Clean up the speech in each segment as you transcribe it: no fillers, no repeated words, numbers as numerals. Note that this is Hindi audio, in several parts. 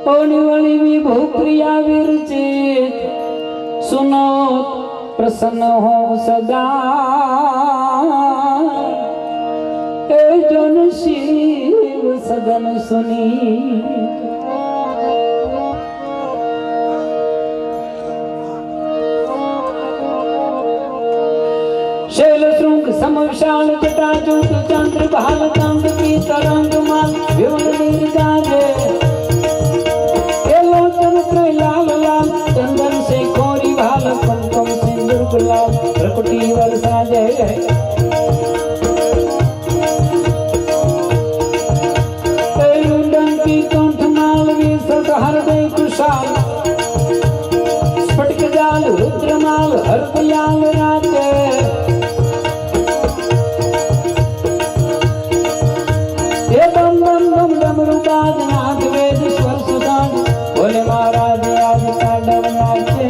ओनिवली विभुप्रिया विरचित सुनो प्रसन्न हो सदा ए जन शिव सदन सुनी शैल श्रृंग समविशाल जटाजूट चंद्र भाल कंद की तरंग माल विवन नीरजाजे लोचन त्रय लाल लाल चंदन से खोरी भाल कुमकुम सिंदूर गुलाल प्रकुटी वर्षा जय की कंठ माल विसर्ग हृदय कुशाल स्फटिक जाल रुद्रमाल हरदयाल राजे बम बम बम डमरू बाज नाथ वेद स्वर सुदान बोले महाराज आज का डर नाचे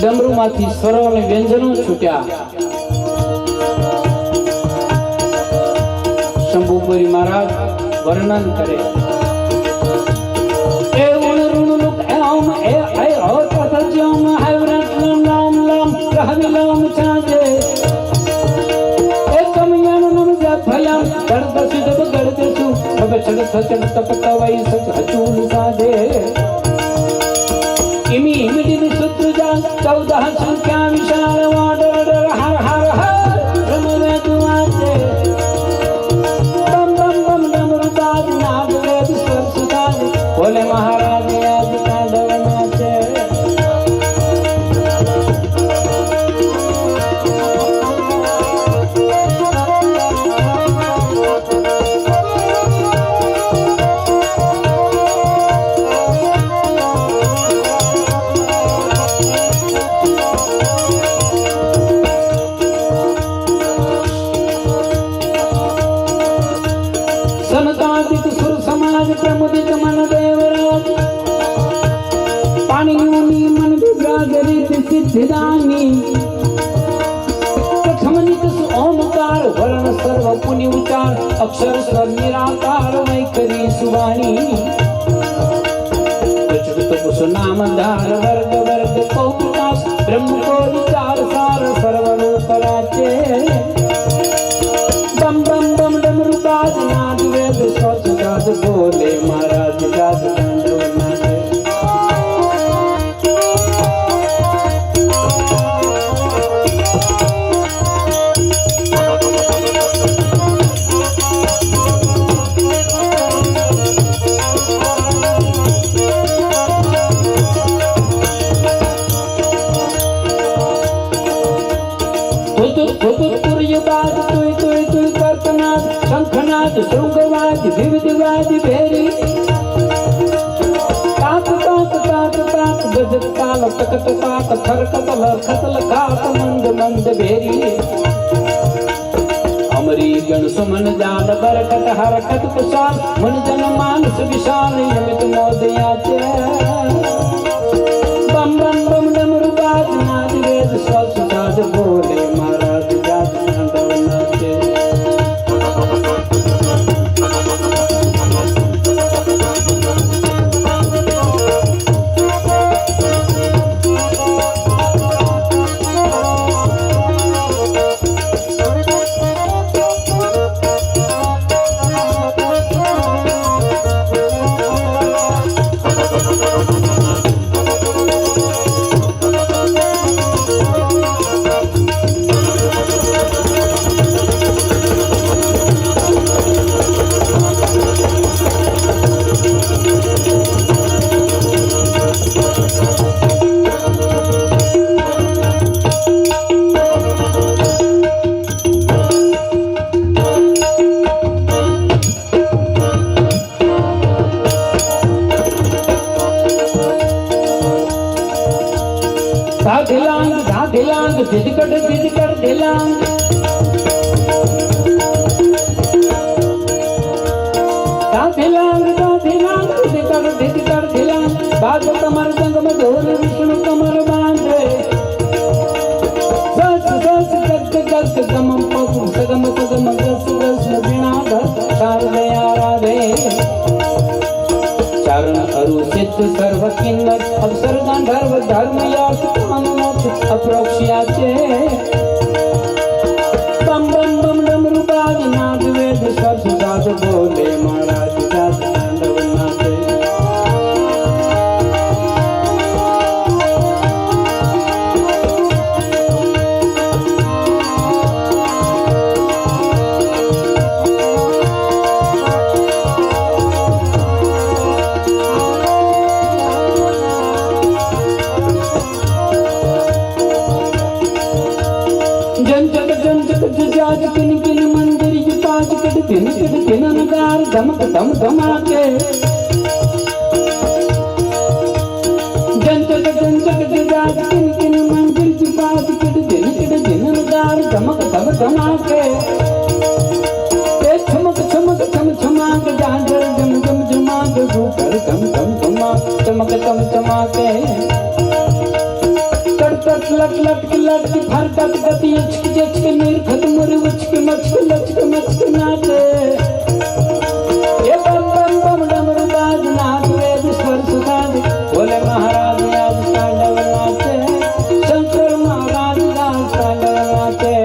डमरूमांथी स्वरो અને વ્યંજનો છૂટ્યા શંભુપુરી મહારાજ વર્ણન કરે એ ઉણરુણ લુક એમ એ આય હો તત જમ હવરત નામ નામ રહવિલામ ચાજે એ કમયાન નમ જા ભયામ દર્દ સિદબ ગળદેસુ હવે ચડ થચડ તપતવાઈ સચ હચૂલ સાધે इमी इमिडिन सुत्रजा 14 संख्या विशाल वाडर हर हर हर ब्रह्म दुआते बम बम बम डमरू बाज नाद वेद स्वर सुदान बोले महाराज आज का डवनाचे प्रमुदित मन देवराज पानी मुनि मन विभ्राज रीति सिद्धिदानी प्रथमनित ओमकार वर्ण सर्व पुनि उचार अक्षर स्वर निराकार वैखरी सुवाणी कुछ नाम धार वर्ग वर्ग को विकास ब्रह्म को विचार सार सर्वरूप राचे बम बम बम डमरू बाज नाद वेद स्वर सुदाद बोले महाराज जाद दंडो नाचे बाज तुई तुई तुई कर्तनाद शंखनाद शृंगवाद विविधवाद भेरी तात तात तात तात गजत ताल तकत तात खरकत लखत लखात मंद मंद भेरी अमरी गण सुमन जाल बरकत हरकत कुशाल मन जन मानस विशाल यमित मोदयाचे बम बम बम डमरू बाज नाद वेद स्वर सुदाद बोले महाराज जात नाचे धिलांग धा धिलांग धिदकड़ धिलांग धा धिलांग धिदकड़ धिलांग बाज कमर संग में ढोल विष्णु कमर बांधे सस सस गग गम पग सगम पगम गस गस बिना धर शारदे आराधे चरण अरु सिद्ध सर्व किन्नर अवसर गंधर्व धर्म यास अनुमत अप्रोक्ष्याचे बम बम बम डमरू बाज नाद वेद स्वर सुजात बोले महाराज जात तांडव नाचे दिन नगार धमक धम धमाके जंचक जाज किन किन मंदिर की बात दिन नगार धमक धम धमाके छमक छमक छम छमाक जाजर जम जम जमाक भूकर धम धम धमा चमक चम चमाके कट लट लट लट फर कट गति अचक जचक नीर खत मुर उचक मचक लचक मचक नाचे ये बम बम बम डमरू बाज नाच वेद स्वर सुधाज बोले महाराज आज तांडव नाचे शंकर महाराज आज तांडव नाचे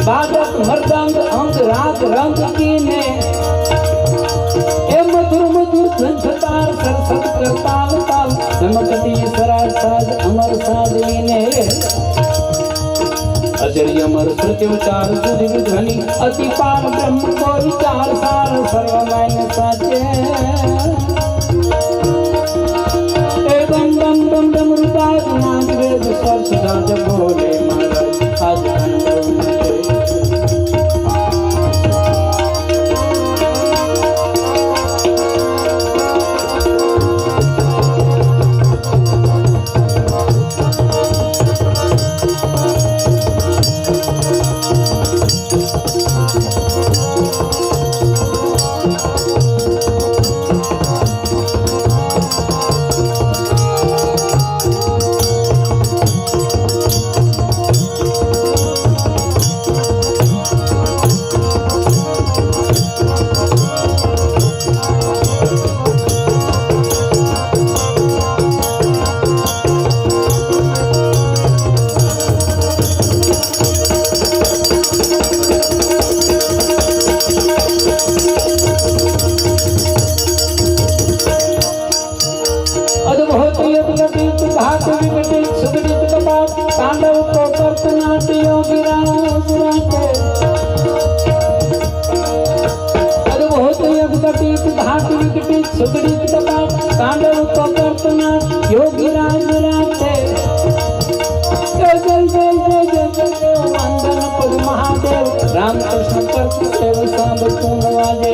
बाजत मृदंग अंग राग रंग कीने ए मधुर मधुर संसार सरसत करताल ताल चमकती सरार साज अमर साज लीने अजर अमर श्रुति उचार सुधीर ध्वनि अति पार ब्रह्म को विचार सार सर्वमय साचे ए बम बम बम डमरू बाज नाच वेद स्वर सुजात बोले महाराज आज तांडव नाचे तांडव को करतनाट योगी राके अद्भुत योग कटित घाट विकटित सुगड़ित कपाट तांडव को करतनाट योगी राज राके जय जय जय जय जय जय वंदन पद महादेव रामकृष्ण कर सेव सांभ तू नवाजे